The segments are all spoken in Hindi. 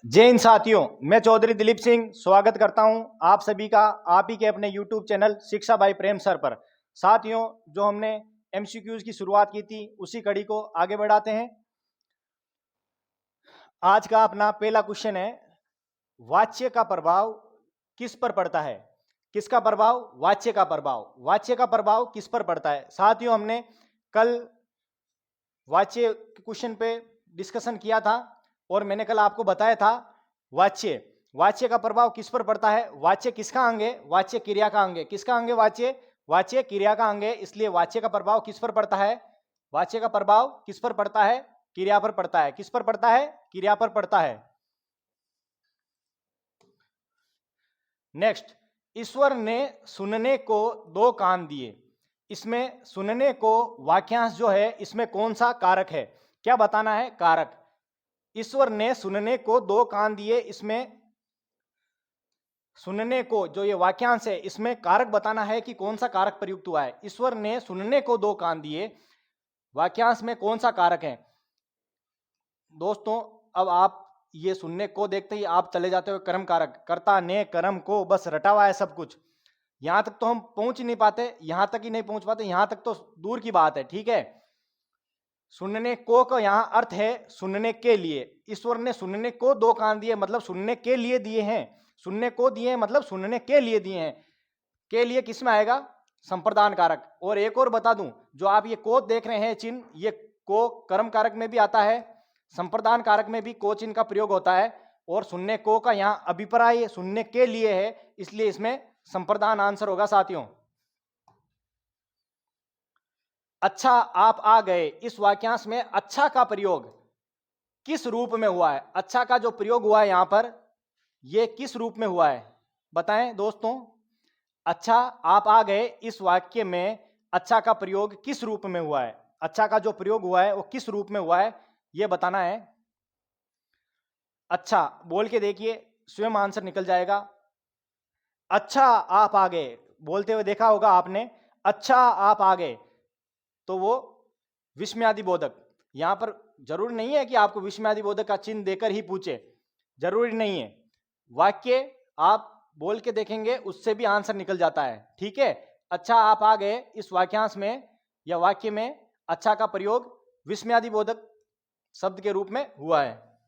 जय हिंद साथियों, मैं चौधरी दिलीप सिंह स्वागत करता हूं आप सभी का आप ही के अपने YouTube चैनल शिक्षा बाई प्रेम सर पर। साथियों, जो हमने MCQs की शुरुआत की थी उसी कड़ी को आगे बढ़ाते हैं। आज का अपना पहला क्वेश्चन है, वाच्य का प्रभाव किस पर पड़ता है? किसका प्रभाव? वाच्य का प्रभाव। वाच्य का प्रभाव किस पर पड़ता है? साथियों, हमने कल वाच्य क्वेश्चन पे डिस्कशन किया था और मैंने कल आपको बताया था वाच्य वाच्य का प्रभाव किस पर पड़ता है। वाच्य किसका अंग है? वाच्य क्रिया का अंग है। किसका अंग है? वाच्य वाच्य क्रिया का अंग है। इसलिए वाच्य का प्रभाव किस पर पड़ता है? वाच्य का प्रभाव किस पर पड़ता है? क्रिया पर पड़ता है। किस पर पड़ता है? क्रिया पर पड़ता है। नेक्स्ट, ईश्वर ने सुनने को दो कान दिए। इसमें सुनने को वाक्यांश जो है इसमें कौन सा कारक है? क्या बताना है? कारक। ईश्वर ने सुनने को दो कान दिए, इसमें सुनने को जो ये वाक्यांश है इसमें कारक बताना है कि कौन सा कारक प्रयुक्त हुआ है। ईश्वर ने सुनने को दो कान दिए, वाक्यांश में कौन सा कारक है? दोस्तों, अब आप ये सुनने को देखते ही आप चले जाते हो कर्म कारक, कर्ता ने कर्म को, बस रटा हुआ है सब कुछ। यहां तक तो हम पहुंच ही नहीं पाते, यहां तक ही नहीं पहुंच पाते, यहां तक तो दूर की बात है। ठीक है, सुनने को का यहां अर्थ है सुनने के लिए। ईश्वर ने सुनने को दो कान दिए मतलब सुनने के लिए दिए हैं। सुनने को दिए हैं मतलब सुनने के लिए दिए हैं। के लिए किस में आएगा? संप्रदान कारक। और एक और बता दूं, जो आप ये को देख रहे हैं चिन्ह, ये को कर्म कारक में भी आता है, संप्रदान कारक में भी को चिन्ह का प्रयोग होता है। और सुनने को का यहाँ अभिप्राय सुनने के लिए है, इसलिए इसमें संप्रदान आंसर होगा साथियों। अच्छा आप आ गए, इस वाक्यांश में अच्छा का प्रयोग किस रूप में हुआ है? अच्छा का जो प्रयोग हुआ है यहां पर, यह किस रूप में हुआ है? बताएं दोस्तों। अच्छा आप आ गए, इस वाक्य में अच्छा का प्रयोग किस रूप में हुआ है? अच्छा का जो प्रयोग हुआ है वो किस रूप में हुआ है, यह बताना है। अच्छा बोल के देखिए, स्वयं आंसर निकल जाएगा। अच्छा आप आ गए बोलते हुए देखा होगा आपने, अच्छा आप आ गए, तो वो विस्मयादि बोधक। यहां पर जरूरी नहीं है कि आपको विस्मयादि बोधक का चिन्ह देकर ही पूछे, जरूरी नहीं है। वाक्य आप बोल के देखेंगे उससे भी आंसर निकल जाता है। ठीक है, अच्छा आप आ गए, इस वाक्यांश में या वाक्य में अच्छा का प्रयोग विस्मयादि बोधक शब्द के रूप में हुआ है।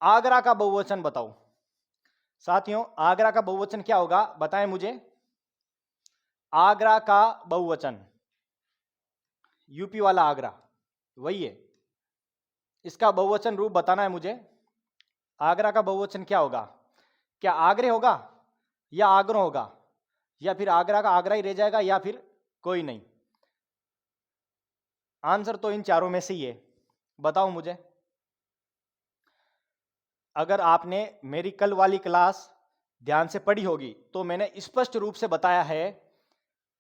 आगरा का बहुवचन बताओ साथियों। आगरा का बहुवचन क्या होगा बताएं मुझे। आगरा का बहुवचन, यूपी वाला आगरा वही है, इसका बहुवचन रूप बताना है मुझे। आगरा का बहुवचन क्या होगा? क्या आगरे होगा या आगरा होगा, या फिर आगरा का आगरा ही रह जाएगा, या फिर कोई नहीं? आंसर तो इन चारों में से ही है, बताओ मुझे। अगर आपने मेरी कल वाली क्लास ध्यान से पढ़ी होगी तो मैंने स्पष्ट रूप से बताया है,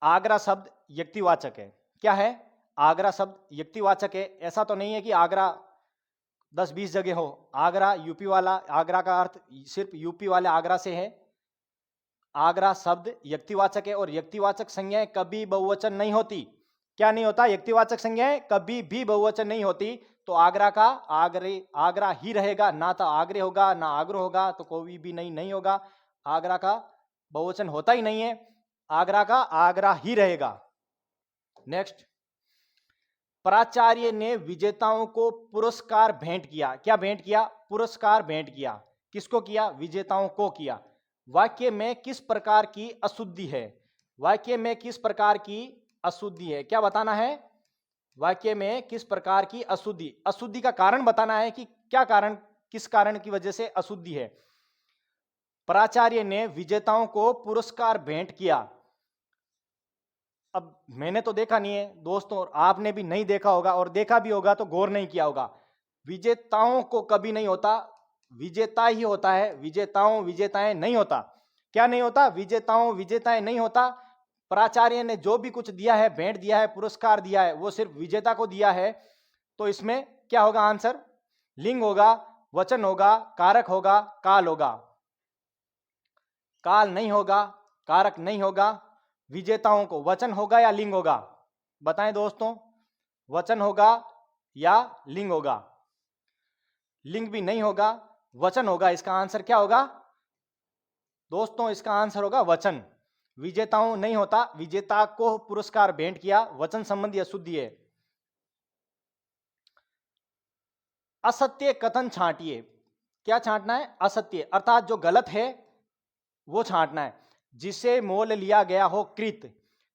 आगरा शब्द व्यक्तिवाचक है। क्या है? आगरा शब्द व्यक्तिवाचक है। ऐसा तो नहीं है कि आगरा 10-20 जगह हो। आगरा यूपी वाला, आगरा का अर्थ सिर्फ यूपी वाले आगरा से है। आगरा शब्द व्यक्तिवाचक है और व्यक्तिवाचक संज्ञाएं कभी बहुवचन नहीं होती। क्या नहीं होता? व्यक्तिवाचक संज्ञाएं कभी भी बहुवचन नहीं होती। तो आगरा का आगरे, आगरा ही रहेगा, ना तो आगरे होगा ना आगरा होगा, तो कोई भी नहीं होगा। आगरा का बहुवचन होता ही नहीं है, आगरा का आगरा ही रहेगा। नेक्स्ट, प्राचार्य ने विजेताओं को पुरस्कार भेंट किया। क्या भेंट किया? पुरस्कार भेंट किया। किसको किया? विजेताओं को किया। वाक्य में किस प्रकार की अशुद्धि है? वाक्य में किस प्रकार की अशुद्धि है, क्या बताना है? वाक्य में किस प्रकार की अशुद्धि, अशुद्धि का कारण बताना है कि क्या कारण, किस कारण की वजह से अशुद्धि है। प्राचार्य ने विजेताओं को पुरस्कार भेंट किया। अब मैंने तो देखा नहीं है दोस्तों, आपने भी नहीं देखा होगा, और देखा भी होगा तो गौर नहीं किया होगा। विजेताओं को कभी नहीं होता, विजेता ही होता है। विजेताओं विजेताएं नहीं होता। क्या नहीं होता? विजेताओं विजेताएं नहीं होता। प्राचार्य ने जो भी कुछ दिया है, भेंट दिया है, पुरस्कार दिया है, वो सिर्फ विजेता को दिया है। तो इसमें क्या होगा आंसर? लिंग होगा, वचन होगा, कारक होगा, काल होगा। काल नहीं होगा, कारक नहीं होगा। विजेताओं को वचन होगा या लिंग होगा? बताएं दोस्तों, वचन होगा या लिंग होगा? लिंग भी नहीं होगा, वचन होगा। इसका आंसर क्या होगा दोस्तों? इसका आंसर होगा वचन। विजेताओं नहीं होता, विजेता को पुरस्कार भेंट किया, वचन संबंधी अशुद्धि है। असत्य कथन छांटिए। क्या छांटना है? असत्य, अर्थात जो गलत है वो छांटना है। जिसे मोल लिया गया हो कृत,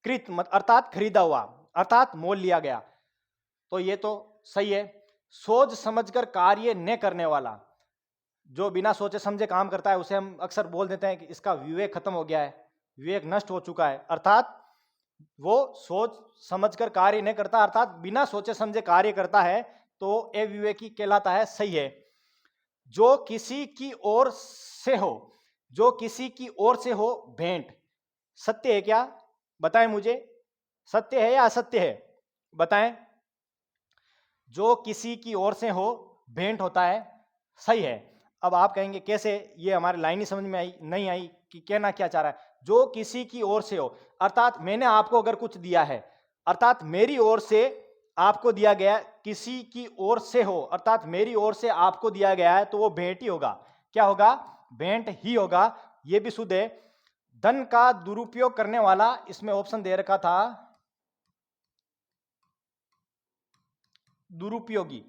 कृत अर्थात खरीदा हुआ, अर्थात मोल लिया गया, तो ये तो सही है। सोच समझकर कार्य न करने वाला, जो बिना सोचे समझे काम करता है उसे हम अक्सर बोल देते हैं कि इसका विवेक खत्म हो गया है, विवेक नष्ट हो चुका है, अर्थात वो सोच समझकर कार्य नहीं करता, अर्थात बिना सोचे समझे कार्य करता है, तो अविवेकी कहलाता है। सही है। जो किसी की ओर से हो, जो किसी की ओर से हो भेंट, सत्य है क्या? बताएं मुझे, सत्य है या असत्य है? बताएं। जो किसी की ओर से हो भेंट होता है, सही है। अब आप कहेंगे कैसे, ये हमारी लाइन ही समझ में आई नहीं आई कि कहना क्या चाह रहा है। जो किसी की ओर से हो, अर्थात मैंने आपको अगर कुछ दिया है, अर्थात मेरी ओर से आपको दिया गया, किसी की ओर से हो अर्थात मेरी ओर से आपको दिया गया है, तो वो भेंट ही होगा। क्या होगा? भेंट ही होगा। ये भी शुद्ध है। धन का दुरुपयोग करने वाला, इसमें ऑप्शन दे रखा था दुरुपयोगी।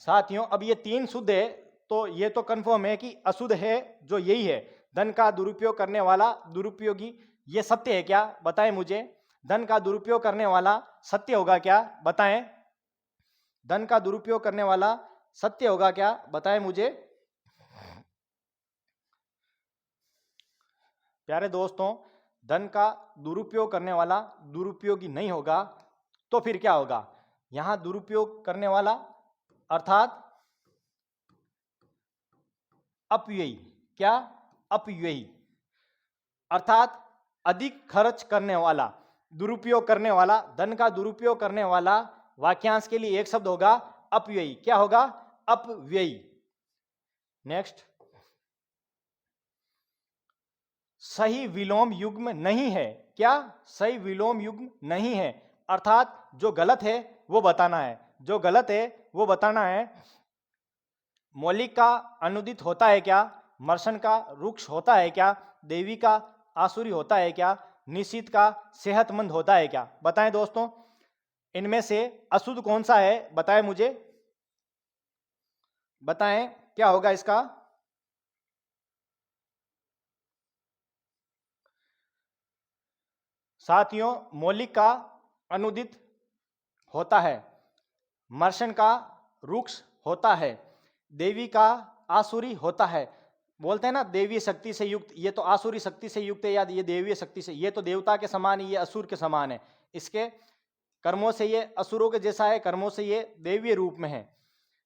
साथियों अब ये तीन शुद्ध है, तो ये तो कंफर्म है कि अशुद्ध है जो यही है, धन का दुरुपयोग करने वाला, दुरुपयोगी। ये सत्य है क्या? बताएं मुझे। धन का दुरुपयोग करने वाला सत्य होगा क्या? बताएं। धन का दुरुपयोग करने वाला सत्य होगा क्या? बताएं मुझे। प्यारे दोस्तों, धन का दुरुपयोग करने वाला दुरुपयोगी नहीं होगा, तो फिर क्या होगा? यहां दुरुपयोग करने वाला अर्थात अपव्ययी। क्या? अपव्ययी, अर्थात अधिक खर्च करने वाला, दुरुपयोग करने वाला, धन का दुरुपयोग करने वाला। वाक्यांश के लिए एक शब्द होगा अपव्ययी। क्या होगा? अपव्ययी। नेक्स्ट, सही विलोम युग्म नहीं है। क्या? सही विलोम युग्म नहीं है, अर्थात जो गलत है वो बताना है, जो गलत है वो बताना है। मौलिक का अनुदित होता है क्या? मर्शन का रुक्ष होता है क्या? देवी का आसुरी होता है क्या? निशित का सेहतमंद होता है क्या? बताएं दोस्तों, इनमें से अशुद्ध कौन सा है? बताएं मुझे, बताएं क्या होगा इसका? साथियों, मौलिक का अनुदित होता है, मर्शन का रुक्ष होता है, देवी का आसुरी होता है। बोलते हैं ना देवीय शक्ति से युक्त, ये तो आसुरी शक्ति से युक्त है, या ये देवीय शक्ति से, ये तो देवता के समान है, ये असुर के समान है। इसके कर्मों से ये असुरों के जैसा है, कर्मों से ये देवीय रूप में है।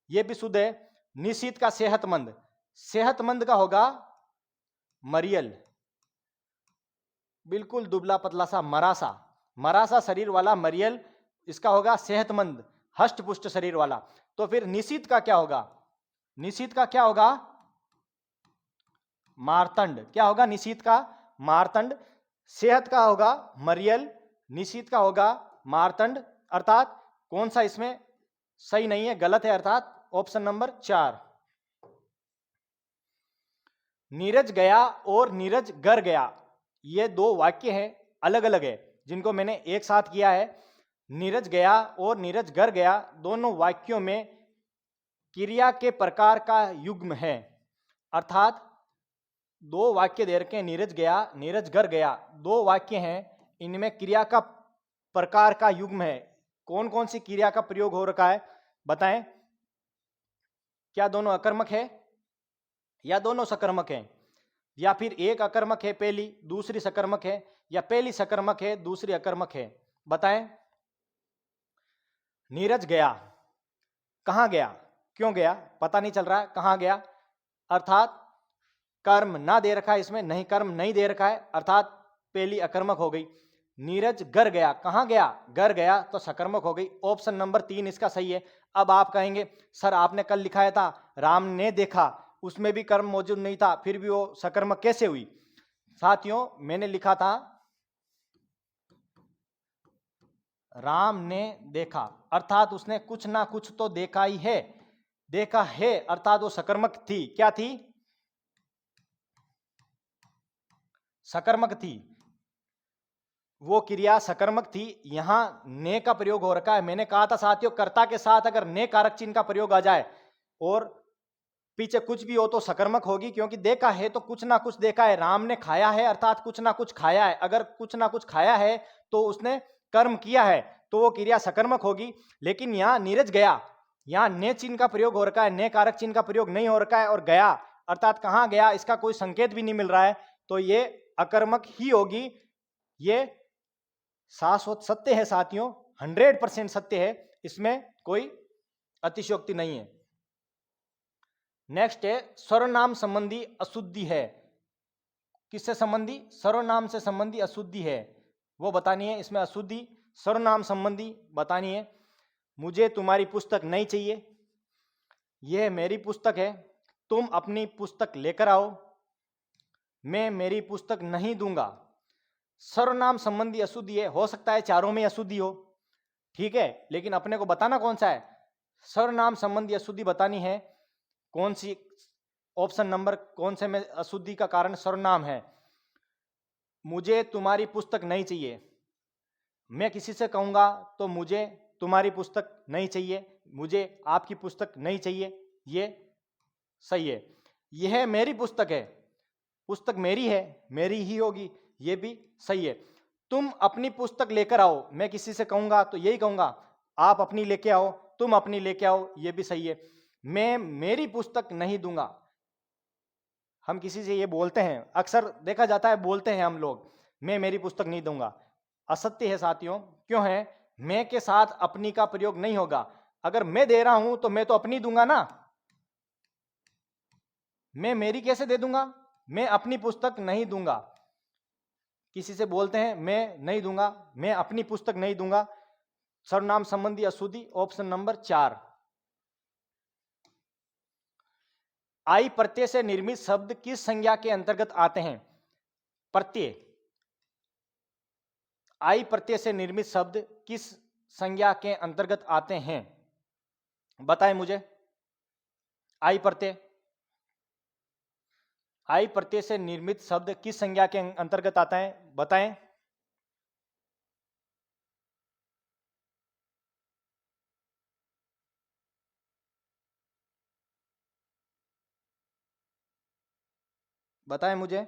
ये भी शुद्ध है। निशित का सेहतमंद, सेहतमंद का होगा मरियल, बिल्कुल दुबला पतला सा मरासा, मरासा शरीर वाला मरियल, इसका होगा सेहतमंद हष्ट पुष्ट शरीर वाला। तो फिर निशित का क्या होगा? निशित का क्या होगा? मारतंड। क्या होगा निशित का? मारतंड। सेहत का होगा मरियल, निशित का होगा मारतंड, अर्थात कौन सा इसमें सही नहीं है, गलत है, अर्थात ऑप्शन नंबर 4। नीरज गया और नीरज गर गया, ये दो वाक्य हैं, अलग अलग है, जिनको मैंने एक साथ किया है। नीरज गया और नीरज गर गया, दोनों वाक्यों में क्रिया के प्रकार का युग्म है, अर्थात दो वाक्य दे रखे हैं, नीरज गया नीरज गर गया, दो वाक्य हैं, इनमें क्रिया का प्रकार का युग्म है। कौन कौन सी क्रिया का प्रयोग हो रखा है? बताएं। क्या दोनों अकर्मक है या दोनों सकर्मक है, या फिर एक अकर्मक है पहली, दूसरी सकर्मक है, या पहली सकर्मक है दूसरी अकर्मक है? बताएं। नीरज गया, कहां गया, क्यों गया पता नहीं चल रहा है, कहां गया, अर्थात कर्म ना दे रखा है इसमें, नहीं कर्म नहीं दे रखा है, अर्थात पहली अकर्मक हो गई। नीरज गर गया, कहां गया, गर गया, तो सकर्मक हो गई। ऑप्शन नंबर 3 इसका सही है। अब आप कहेंगे सर आपने कल लिखाया था राम ने देखा, उसमें भी कर्म मौजूद नहीं था, फिर भी वो सकर्मक कैसे हुई? साथियों मैंने लिखा था राम ने देखा, अर्थात उसने कुछ ना कुछ तो देखा ही है, देखा है अर्थात वो सकर्मक थी। क्या थी? सकर्मक थी। वो क्रिया सकर्मक थी। यहां ने का प्रयोग हो रखा है। मैंने कहा था साथियों, कर्ता के साथ अगर ने कारक चिन्ह का प्रयोग आ जाए और पीछे कुछ भी हो तो सकर्मक होगी, क्योंकि देखा है तो कुछ ना कुछ देखा है। राम ने खाया है अर्थात कुछ ना कुछ खाया है। अगर कुछ ना कुछ खाया है तो उसने कर्म किया है, तो वो क्रिया सकर्मक होगी। लेकिन यहां नीरज गया, यहां ने चिन्ह का प्रयोग हो रखा है, ने कारक चिन्ह का प्रयोग नहीं हो रखा है। और गया अर्थात कहां गया, इसका कोई संकेत भी नहीं मिल रहा है, तो ये अकर्मक ही होगी। ये शाश्वत सत्य है साथियों, 100% सत्य है, इसमें कोई अतिशयोक्ति नहीं है। नेक्स्ट है सर्वनाम संबंधी अशुद्धि है। किससे संबंधी? सर्वनाम से संबंधी अशुद्धि है, वो बतानी है। इसमें अशुद्धि सर्वनाम संबंधी बतानी है। मुझे तुम्हारी पुस्तक नहीं चाहिए, यह मेरी पुस्तक है, तुम अपनी पुस्तक लेकर आओ, मैं मेरी पुस्तक नहीं दूंगा। सर्वनाम संबंधी अशुद्धि है। हो सकता है चारों में अशुद्धि हो, ठीक है, लेकिन अपने को बताना कौन सा है। सर्वनाम संबंधी अशुद्धि बतानी है। कौन सी? ऑप्शन नंबर कौन से में अशुद्धि का कारण सर्वनाम है? मुझे तुम्हारी पुस्तक नहीं चाहिए, मैं किसी से कहूंगा तो मुझे तुम्हारी पुस्तक नहीं चाहिए, मुझे आपकी पुस्तक नहीं चाहिए, ये सही है। यह मेरी पुस्तक है, पुस्तक मेरी है, मेरी ही होगी, ये भी सही है। तुम अपनी पुस्तक लेकर आओ, मैं किसी से कहूंगा तो यही कहूंगा, आप अपनी लेके आओ, तुम अपनी लेके आओ, ये भी सही है। मैं मेरी पुस्तक नहीं दूंगा। हम किसी से ये बोलते हैं, अक्सर देखा जाता है बोलते हैं हम लोग, मैं मेरी पुस्तक नहीं दूंगा। असत्य है साथियों। क्यों है? मैं के साथ अपनी का प्रयोग नहीं होगा। अगर मैं दे रहा हूं तो मैं तो अपनी दूंगा ना, मैं मेरी कैसे दे दूंगा? मैं अपनी पुस्तक नहीं दूंगा। किसी से बोलते हैं मैं नहीं दूंगा, मैं अपनी पुस्तक नहीं दूंगा। सर्वनाम संबंधी अशुद्धि ऑप्शन नंबर 4। आई प्रत्यय से निर्मित शब्द किस संज्ञा के अंतर्गत आते हैं? प्रत्यय, आई प्रत्यय से निर्मित शब्द किस संज्ञा के अंतर्गत आते हैं? बताएं मुझे। आई प्रत्यय, आई प्रत्यय से निर्मित शब्द किस संज्ञा के अंतर्गत आता है? बताएं। बताएं मुझे।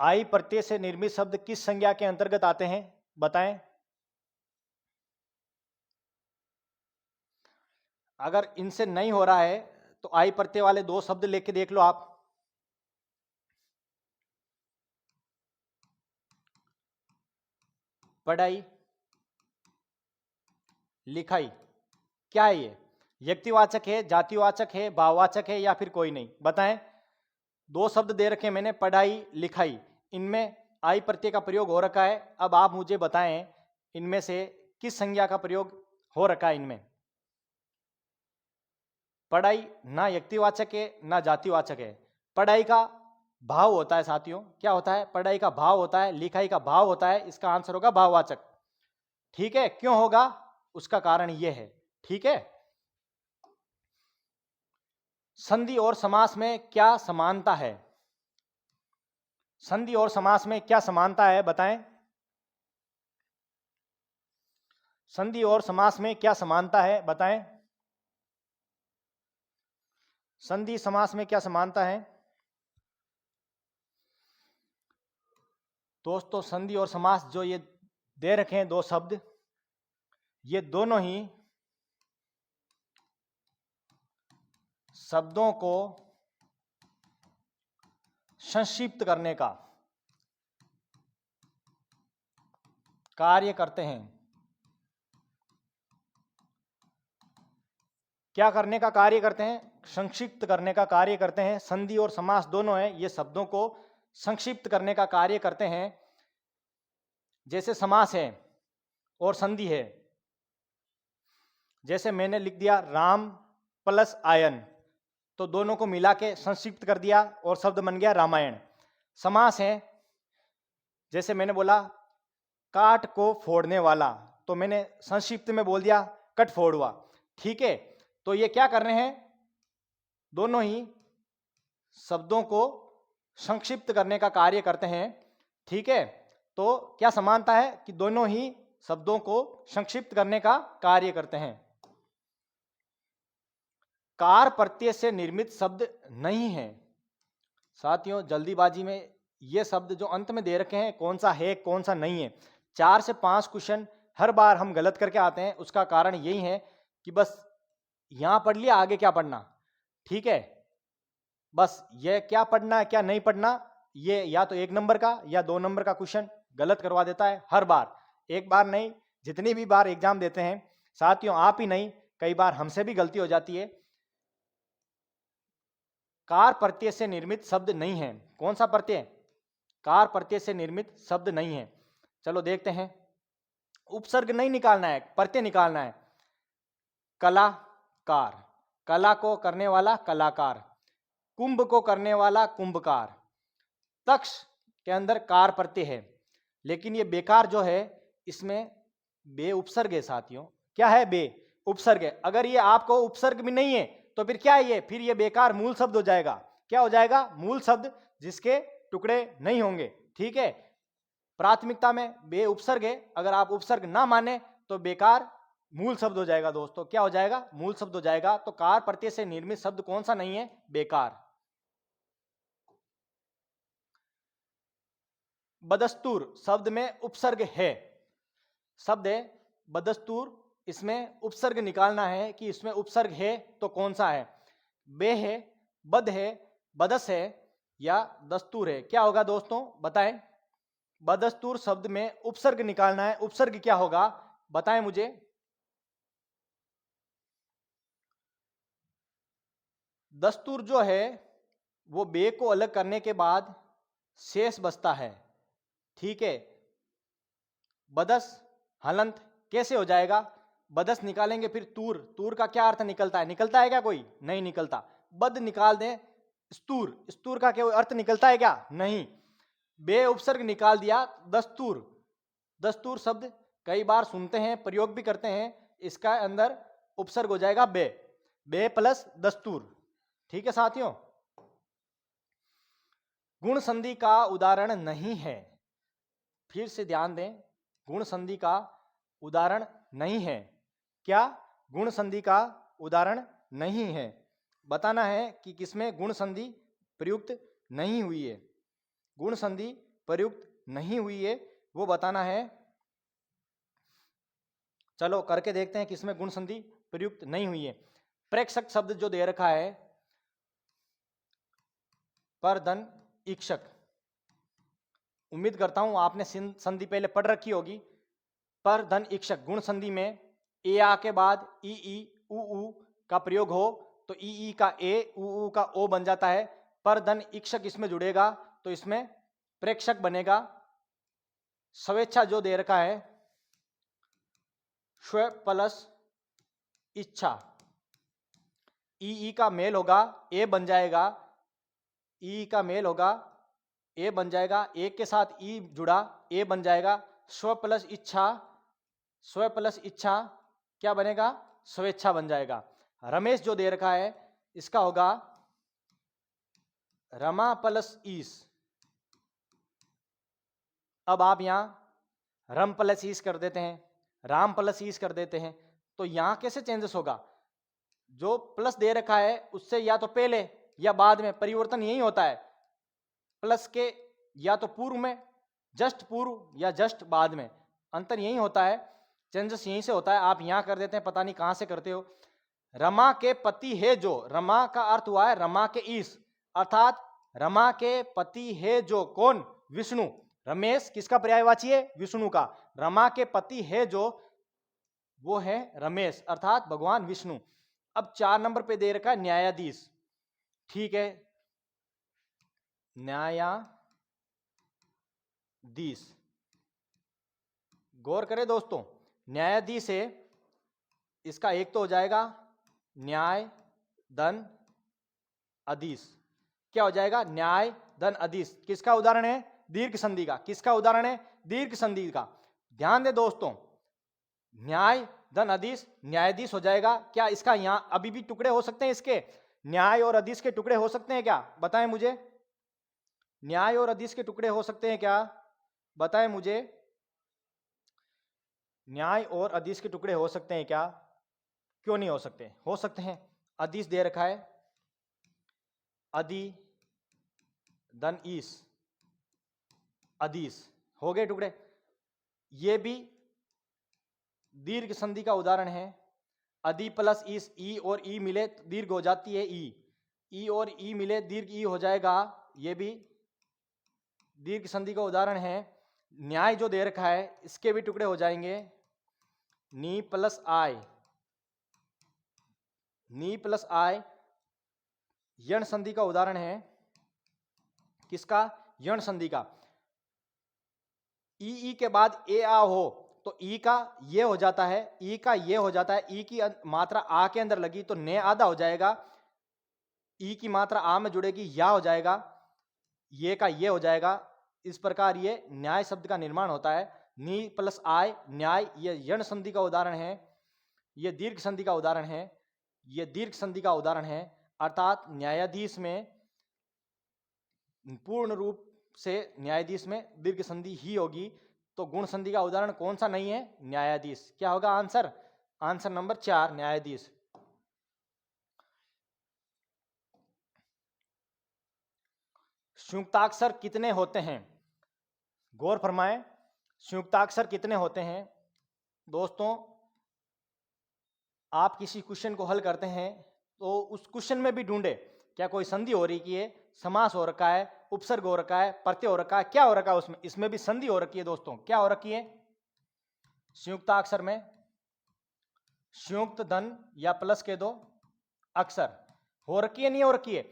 आई प्रत्यय से निर्मित शब्द किस संज्ञा के अंतर्गत आते हैं? बताएं। अगर इनसे नहीं हो रहा है तो आई प्रत्यय वाले दो शब्द लेके देख लो आप। पढ़ाई, लिखाई, क्या है ये? व्यक्तिवाचक है, जातिवाचक है, भाववाचक है, या फिर कोई नहीं? बताएं। दो शब्द दे रखे मैंने, पढ़ाई, लिखाई, इनमें आई प्रत्यय का प्रयोग हो रखा है। अब आप मुझे बताएं इनमें से किस संज्ञा का प्रयोग हो रखा है इनमें? पढ़ाई ना व्यक्तिवाचक है ना जातिवाचक है। पढ़ाई का भाव होता है साथियों, क्या होता है? पढ़ाई का भाव होता है, लिखाई का भाव होता है, इसका आंसर होगा भाववाचक। ठीक है, क्यों होगा? उसका कारण यह है। ठीक है। संधि और समास में क्या समानता है? संधि और समास में क्या समानता है? बताएं। संधि और समास में क्या समानता है? बताएं। संधि समास में क्या समानता है? दोस्तों, संधि और समास जो ये दे रखे हैं दो शब्द, ये दोनों ही शब्दों को संक्षिप्त करने का कार्य करते हैं। क्या करने का कार्य करते हैं? संक्षिप्त करने का कार्य करते हैं। संधि और समास दोनों हैं, ये शब्दों को संक्षिप्त करने का कार्य करते हैं। जैसे समास है और संधि है, जैसे मैंने लिख दिया राम प्लस आयन, तो दोनों को मिला के संक्षिप्त कर दिया और शब्द बन गया रामायण। समास है, जैसे मैंने बोला काट को फोड़ने वाला, तो मैंने संक्षिप्त में बोल दिया कट फोड़वा। ठीक है, तो ये क्या कर रहे हैं, दोनों ही शब्दों को संक्षिप्त करने का कार्य करते हैं। ठीक है, तो क्या समानता है कि दोनों ही शब्दों को संक्षिप्त करने का कार्य करते हैं। कार प्रत्यय से निर्मित शब्द नहीं है। साथियों, जल्दीबाजी में ये शब्द जो अंत में दे रखे हैं कौन सा है कौन सा नहीं है, 4 से 5 क्वेश्चन हर बार हम गलत करके आते हैं। उसका कारण यही है कि बस यहां पढ़ लिया, आगे क्या पढ़ना। ठीक है, बस ये क्या पढ़ना है क्या नहीं पढ़ना, ये या तो 1 नंबर का या 2 नंबर का क्वेश्चन गलत करवा देता है हर बार। एक बार नहीं, जितनी भी बार एग्जाम देते हैं साथियों, आप ही नहीं कई बार हमसे भी गलती हो जाती है। कार प्रत्यय से निर्मित शब्द नहीं है। कौन सा प्रत्यय, कार प्रत्यय से निर्मित शब्द नहीं है। चलो देखते हैं, उपसर्ग नहीं निकालना है, प्रत्यय निकालना है। कलाकार, कला को करने वाला कलाकार, कुंभ को करने वाला कुंभकार। तक्ष के अंदर कार प्रत्यय है, लेकिन ये बेकार जो है इसमें बे उपसर्ग है साथियों। क्या है, बे उपसर्ग है। अगर ये आपको उपसर्ग भी नहीं है तो फिर क्या है ये, फिर ये बेकार मूल शब्द हो जाएगा। क्या हो जाएगा, मूल शब्द जिसके टुकड़े नहीं होंगे। ठीक है, प्राथमिकता में बे उपसर्ग है, अगर आप उपसर्ग ना माने तो बेकार मूल शब्द हो जाएगा दोस्तों। क्या हो जाएगा, मूल शब्द हो जाएगा। तो कार प्रत्यय से निर्मित शब्द कौन सा नहीं है, बेकार। बदस्तूर शब्द में उपसर्ग है, शब्द है बदस्तूर, इसमें उपसर्ग निकालना है कि इसमें उपसर्ग है तो कौन सा है, बे है, बद है, बदस है या दस्तूर है। क्या होगा दोस्तों बताएं, बदस्तूर शब्द में उपसर्ग निकालना है, उपसर्ग क्या होगा बताएं मुझे। दस्तूर जो है वो बे को अलग करने के बाद शेष बचता है। ठीक है, बदस हलंत कैसे हो जाएगा, बदस निकालेंगे फिर तूर, तूर का क्या अर्थ निकलता है, निकलता है क्या कोई, नहीं निकलता। बद निकाल दें स्तूर, स्तूर का क्या अर्थ निकलता है क्या, नहीं। बे उपसर्ग निकाल दिया दस्तूर, दस्तूर शब्द कई बार सुनते हैं प्रयोग भी करते हैं, इसका अंदर उपसर्ग हो जाएगा बे, बे प्लस दस्तूर। ठीक है साथियों, गुण संधि का उदाहरण नहीं है। फिर से ध्यान दें, गुण संधि का उदाहरण नहीं है। क्या, गुण संधि का उदाहरण नहीं है। बताना है कि किसमें गुण संधि प्रयुक्त नहीं हुई है, गुण संधि प्रयुक्त नहीं हुई है वो बताना है। चलो करके देखते हैं किसमें गुण संधि प्रयुक्त नहीं हुई है। प्रेक्षक शब्द जो दे रखा है, परधन इक्षक, उम्मीद करता हूं आपने संधि पहले पढ़ रखी होगी। पर धन इक्षक गुण संधि में ए आ के बाद ई उ का प्रयोग हो तो ई का ए उ का ओ बन जाता है। पर धन इक्षक इसमें जुड़ेगा तो इसमें प्रेक्षक बनेगा। स्वेच्छा जो दे रखा है, स्व प्लस इच्छा, ई का मेल होगा ए बन जाएगा, ई का मेल होगा ए बन जाएगा, एक के साथ ई जुड़ा ए बन जाएगा। स्व प्लस इच्छा, स्व प्लस इच्छा क्या बनेगा, स्वेच्छा बन जाएगा। रमेश जो दे रखा है इसका होगा रमा प्लस ईस। अब आप यहां रम प्लस ईस कर देते हैं, राम प्लस ईस कर देते हैं, तो यहां कैसे चेंजेस होगा, जो प्लस दे रखा है उससे या तो पहले या बाद में परिवर्तन यही होता है। प्लस के या तो पूर्व में, जस्ट पूर्व या जस्ट बाद में, अंतर यही होता है, चेंजेस यहीं से होता है। आप यहां कर देते हैं, पता नहीं कहां से करते हो। रमा के पति है जो, रमा का अर्थ हुआ है रमा के ईश, अर्थात रमा के पति है जो, कौन, विष्णु। रमेश किसका पर्यायवाची है, विष्णु का। रमा के पति है जो वो है रमेश, अर्थात भगवान विष्णु। अब 4 नंबर पे दे रखा है न्यायाधीश। ठीक है, न्यायाधीश, गौर करें दोस्तों, न्यायाधीश है, इसका एक तो हो जाएगा न्याय धन अधीश। क्या हो जाएगा, न्याय धन अधीश। किसका उदाहरण है, दीर्घ संधि का। किसका उदाहरण है? दीर्घ संधि का। ध्यान दे दोस्तों, न्याय धन अधीश न्यायाधीश हो जाएगा। क्या इसका यहां अभी भी टुकड़े हो सकते हैं? इसके न्याय और अधीश के टुकड़े हो सकते हैं क्या? बताएं मुझे। न्याय और अधीश के टुकड़े हो सकते हैं क्या? बताएं मुझे। न्याय और अधीश के टुकड़े हो सकते हैं क्या? क्यों नहीं हो सकते? हो सकते हैं। अधीश दे रखा है, अधि धन ईश अधीश, हो गए टुकड़े। ये भी दीर्घ संधि का उदाहरण है। अधि प्लस ईश, ई और ई मिले तो दीर्घ हो जाती है ई और ई मिले दीर्घ ई हो जाएगा। ये भी दीर्घ संधि का उदाहरण है। न्याय जो दे रखा है इसके भी टुकड़े हो जाएंगे। नी प्लस आई, नी प्लस आई यण संधि का उदाहरण है। किसका? यण संधि का। ई के बाद ए आ हो तो ई का ये हो जाता है, ई का ये हो जाता है। ई की मात्रा आ के अंदर लगी तो ने आधा हो जाएगा। ई की मात्रा आ में जुड़ेगी, या हो जाएगा। ये का ये हो जाएगा। इस प्रकार ये न्याय शब्द का निर्माण होता है। नी प्लस आय न्याय, ये यण संधि का उदाहरण है। ये दीर्घ संधि का उदाहरण है। ये दीर्घ संधि का उदाहरण है। अर्थात न्यायाधीश में पूर्ण रूप से न्यायाधीश में दीर्घ संधि ही होगी। तो गुण संधि का उदाहरण कौन सा नहीं है? न्यायाधीश। क्या होगा आंसर? आंसर नंबर 4 न्यायाधीश। संयुक्ताक्षर कितने होते हैं? गौर फरमाएं, संयुक्ताक्षर कितने होते हैं? दोस्तों, आप किसी क्वेश्चन को हल करते हैं तो उस क्वेश्चन में भी ढूंढे क्या कोई संधि हो रही है, समास हो रखा है, उपसर्ग हो रखा है, प्रत्यय हो रखा है, क्या हो रखा है उसमें? इसमें भी संधि हो रखी है दोस्तों। क्या हो रखी है संयुक्ताक्षर में? संयुक्त धन या प्लस के दो अक्षर हो रखी है, नहीं हो रखी है?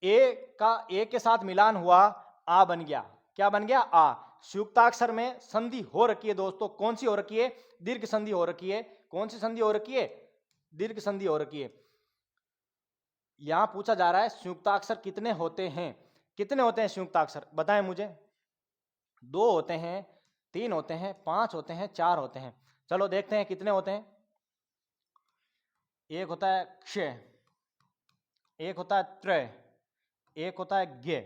ए का ए के साथ मिलान हुआ, आ बन गया। क्या बन गया? आ। संयुक्ताक्षर में संधि हो रखी है दोस्तों। कौन सी हो रखी है? दीर्घ संधि हो रखी है। कौन सी संधि हो रखी है? दीर्घ संधि हो रखी है। यहां पूछा जा रहा है संयुक्ताक्षर कितने होते हैं? कितने होते हैं संयुक्ताक्षर? बताएं मुझे। 2 होते हैं, 3 होते हैं, 5 होते हैं, 4 होते हैं। चलो देखते हैं कितने होते हैं। एक होता है क्षय, एक होता है त्रय, एक होता है ज्ञ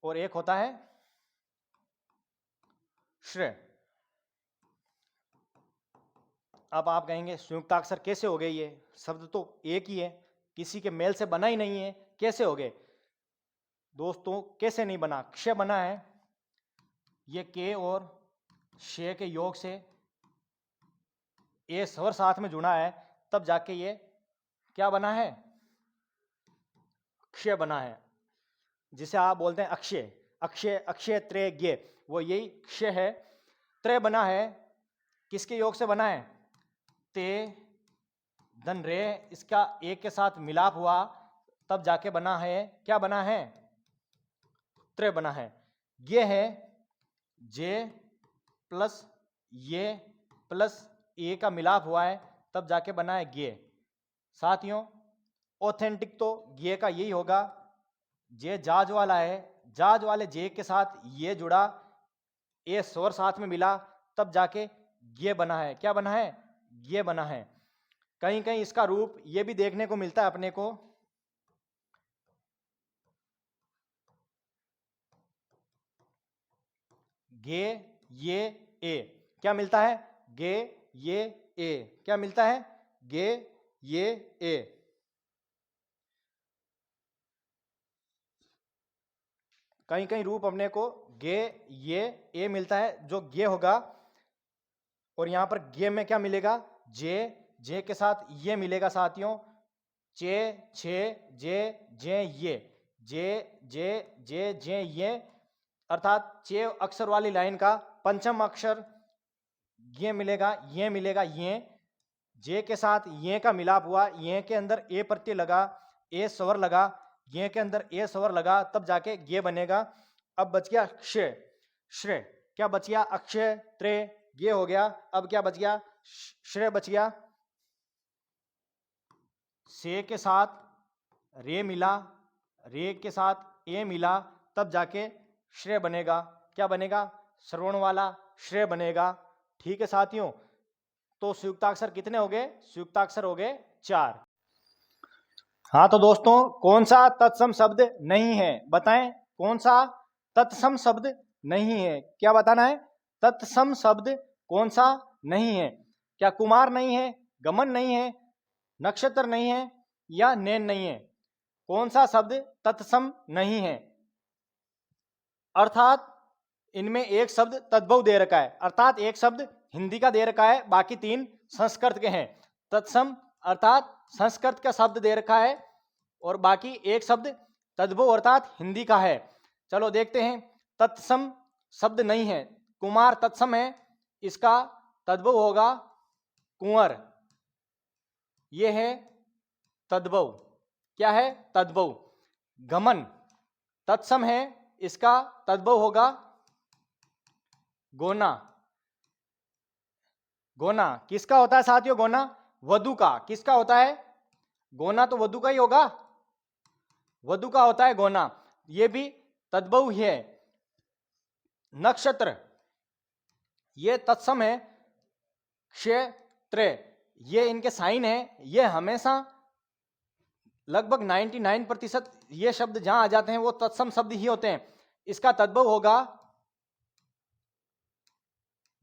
और एक होता है श्रेय। अब आप कहेंगे संयुक्ताक्षर कैसे हो गए? ये शब्द तो एक ही है, किसी के मेल से बना ही नहीं है, कैसे हो गए? दोस्तों, कैसे नहीं बना? क्षय बना है। ये के और शे के योग से ए स्वर साथ में जुड़ा है, तब जाके ये क्या बना है? क्षय बना है, जिसे आप बोलते हैं अक्षय। अक्षय, अक्षय त्रय ज्ञ, वो यही क्षय है। त्रय बना है, किसके योग से बना है? ते धन रे, इसका एक के साथ मिलाप हुआ तब जाके बना है। क्या बना है? त्रय बना है। ये है जे प्लस ये प्लस ए का मिलाप हुआ है तब जाके बना है गे। साथियों, ऑथेंटिक तो गे का यही होगा। जे जाज वाला है, जाज वाले जे के साथ ये जुड़ा, ए स्वर साथ में मिला तब जाके ये बना है। क्या बना है? ये बना है। कहीं कहीं इसका रूप ये भी देखने को मिलता है अपने को। गे ये ए, क्या मिलता है? गे ये ए, क्या मिलता है? गे ये ए। कहीं कहीं रूप अपने को गे ये ए मिलता है, जो गे होगा। और यहां पर गे में क्या मिलेगा? जे, जे के साथ ये मिलेगा साथियों। चे छे जे जे ये, जे जे जे जे ये, अर्थात चे अक्षर वाली लाइन का पंचम अक्षर ये मिलेगा, ये मिलेगा, ये। जे के साथ ये का मिलाप हुआ, ये के अंदर ए प्रत्यय लगा, ए स्वर लगा, ये के अंदर ए स्वर लगा, तब जाके ये बनेगा। अब बच गया क्षय, श्रेय। क्या बच गया? अक्षय त्रय ये हो गया। अब क्या बच गया? श्रेय बच गया। से के साथ रे मिला, रे के साथ ए मिला, तब जाके श्रेय बनेगा। क्या बनेगा? श्रवण वाला श्रेय बनेगा। ठीक है साथियों, तो संयुक्ताक्षर कितने हो गए? संयुक्ताक्षर हो गए 4। हाँ तो दोस्तों, कौन सा तत्सम शब्द नहीं है? बताएं, कौन सा तत्सम शब्द नहीं है? क्या बताना है? तत्सम शब्द कौन सा नहीं है? क्या कुमार नहीं है, गमन नहीं है, नक्षत्र नहीं है, या नैन नहीं है? कौन सा शब्द तत्सम नहीं है? अर्थात इनमें एक शब्द तद्भव दे रखा है, अर्थात एक शब्द हिंदी का दे रखा है, बाकी 3 संस्कृत के हैं। तत्सम अर्थात संस्कृत का शब्द दे रखा है और बाकी एक शब्द तद्भव अर्थात हिंदी का है। चलो देखते हैं, तत्सम शब्द नहीं है, कुमार तत्सम है, इसका तद्भव होगा कुंवर। यह है तद्भव। क्या है? तद्भव। गमन तत्सम है, इसका तद्भव होगा गोना। गोना किसका होता है साथियों? गोना वधु का। किसका होता है? गोना तो वधु का ही होगा, वधु का होता है गोना। ये भी तद्भव ही है। नक्षत्र ये तत्सम है, क्षेत्र ये इनके साइन है। ये हमेशा लगभग 99% ये शब्द जहां आ जाते हैं वो तत्सम शब्द ही होते हैं। इसका तद्भव होगा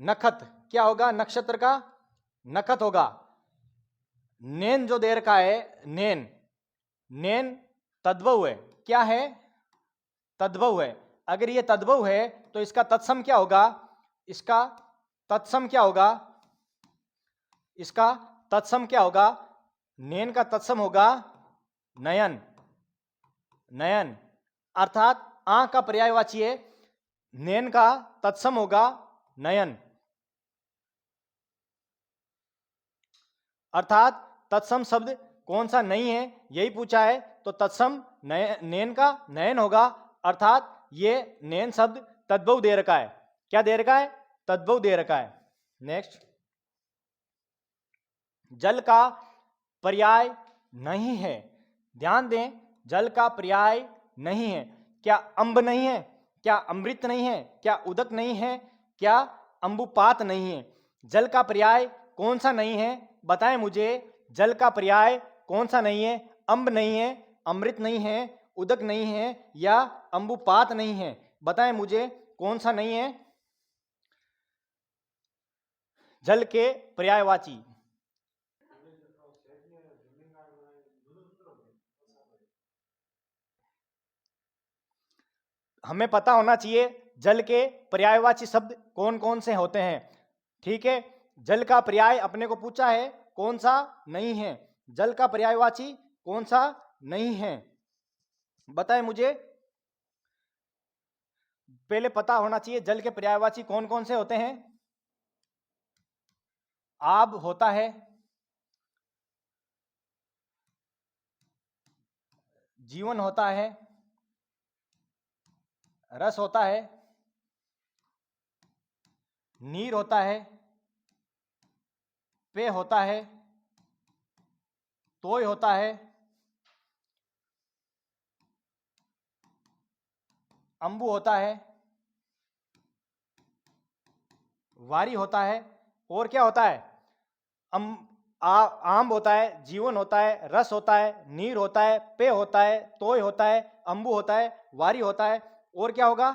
नखत। क्या होगा? नक्षत्र का नखत होगा। नैन जो दे रखा है, नैन, नैन तद्भव है। क्या है? तद्भव है। अगर ये तद्भव है तो इसका तत्सम क्या होगा? इसका तत्सम क्या होगा? इसका तत्सम क्या होगा? नैन का तत्सम होगा नयन। नयन अर्थात आंख का पर्यायवाची है, नैन का तत्सम होगा नयन। अर्थात तत्सम शब्द कौन सा नहीं है यही पूछा है, तो तत्सम नैन का नयन होगा। अर्थात ये नैन शब्द तद्भव दे रखा है। क्या दे रखा है? तद्भव दे रखा है। नेक्स्ट, जल का पर्याय नहीं है। ध्यान दें, जल का पर्याय नहीं है। क्या अम्ब नहीं है? क्या अमृत नहीं है? क्या उदक नहीं है? क्या अंबुपात नहीं है? जल का पर्याय कौन सा नहीं है? बताएं मुझे, जल का पर्याय कौन सा नहीं है? अम्ब नहीं है, अमृत नहीं है, उदक नहीं है, या अंबुपात नहीं है? बताएं मुझे कौन सा नहीं है जल के पर्यायवाची? हमें पता होना चाहिए जल के पर्यायवाची शब्द कौन कौन से होते हैं। ठीक है, जल का पर्याय अपने को पूछा है, कौन सा नहीं है? जल का पर्यायवाची कौन सा नहीं है? बताएं मुझे, पहले पता होना चाहिए जल के पर्यायवाची कौन कौन से होते हैं। आब होता है, जीवन होता है, रस होता है, नीर होता है, पेय होता है, तोय होता है, अंबु होता है, वारी होता है, और क्या होता है? आम होता है, जीवन होता है, रस होता है, नीर होता है, पेय होता है, तोय होता है, अंबु होता है, वारी होता है, और क्या होगा?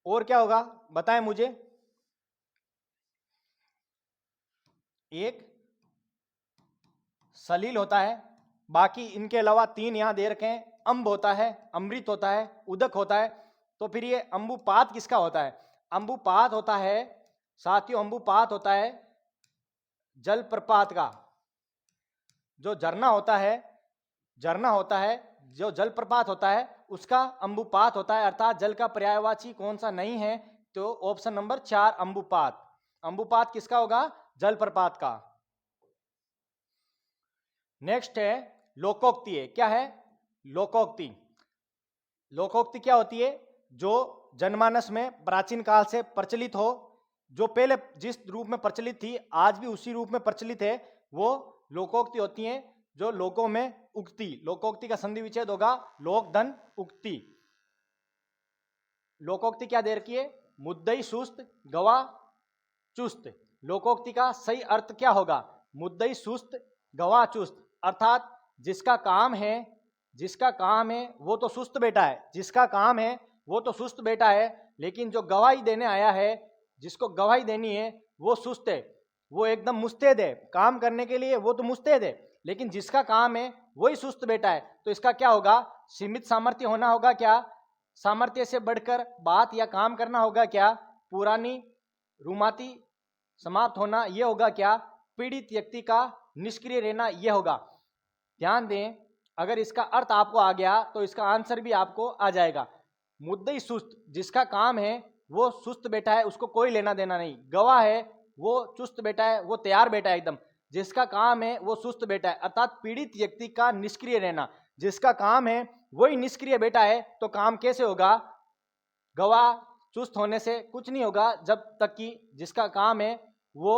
और क्या होगा बताएं मुझे। एक सलील होता है, बाकी इनके अलावा 3 यहां दे रखे हैं। अम्ब होता है, अमृत होता है, उदक होता है। तो फिर ये अंबुपात किसका होता है? अंबुपात होता है साथियों, अंबुपात होता है जल प्रपात का। जो झरना होता है, झरना होता है, जो जलप्रपात होता है उसका अंबुपात होता है। अर्थात जल का पर्यायवाची कौन सा नहीं है? तो ऑप्शन नंबर 4 अंबुपात। अंबुपात किसका होगा? जलप्रपात का। नेक्स्ट है लोकोक्ति है। क्या है? लोकोक्ति। लोकोक्ति क्या होती है? जो जनमानस में प्राचीन काल से प्रचलित हो, जो पहले जिस रूप में प्रचलित थी आज भी उसी रूप में प्रचलित है, वो लोकोक्ति होती है। जो लोकों में उक्ति, लोकोक्ति का संधि विच्छेद होगा लोक धन उक्ति। लोकोक्ति क्या दे रखी है? मुद्दई सुस्त गवाह चुस्त। लोकोक्ति का सही अर्थ क्या होगा? मुद्दई सुस्त गवाह चुस्त, अर्थात जिसका काम है वो तो सुस्त बैठा है, जिसका काम है वो तो सुस्त बैठा है, लेकिन जो गवाही देने आया है, जिसको गवाही देनी है वो सुस्त है, वो एकदम मुस्तैद है काम करने के लिए, वो तो मुस्तैद है, लेकिन जिसका काम है वही सुस्त बैठा है। तो इसका क्या होगा? सीमित सामर्थ्य होना होगा क्या? सामर्थ्य से बढ़कर बात या काम करना होगा क्या? पुरानी रुमाती समाप्त होना ये होगा क्या? पीड़ित व्यक्ति का निष्क्रिय रहना ये होगा। ध्यान दें, अगर इसका अर्थ आपको आ गया तो इसका आंसर भी आपको आ जाएगा। मुद्दई सुस्त, जिसका काम है वो सुस्त बैठा है, उसको कोई लेना देना नहीं। गवाह है वो चुस्त बैठा है, वो तैयार बैठा है एकदम। जिसका काम है वो सुस्त बैठा है, अर्थात पीड़ित व्यक्ति का निष्क्रिय रहना। जिसका काम है वही निष्क्रिय बैठा है, तो काम कैसे होगा? गवाह चुस्त होने से कुछ नहीं होगा जब तक कि जिसका काम है वो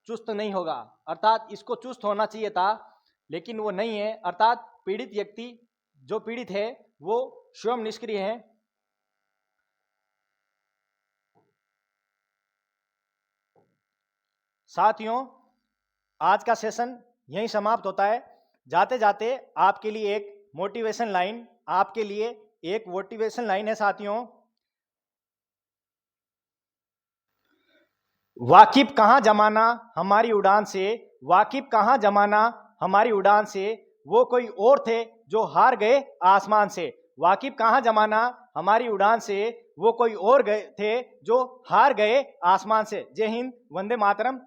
चुस्त नहीं होगा। अर्थात इसको चुस्त होना चाहिए था लेकिन वो नहीं है, अर्थात पीड़ित व्यक्ति जो पीड़ित है वो स्वयं निष्क्रिय है। साथियों, आज का सेशन यहीं समाप्त होता है। जाते जाते आपके लिए एक मोटिवेशन लाइन है साथियों। वाकिफ कहाँ जमाना हमारी उड़ान से, वाकिफ कहाँ जमाना हमारी उड़ान से, वो कोई और थे जो हार गए आसमान से। वाकिफ कहाँ जमाना हमारी उड़ान से, वो कोई और गए थे जो हार गए आसमान से। जय हिंद, वंदे मातरम।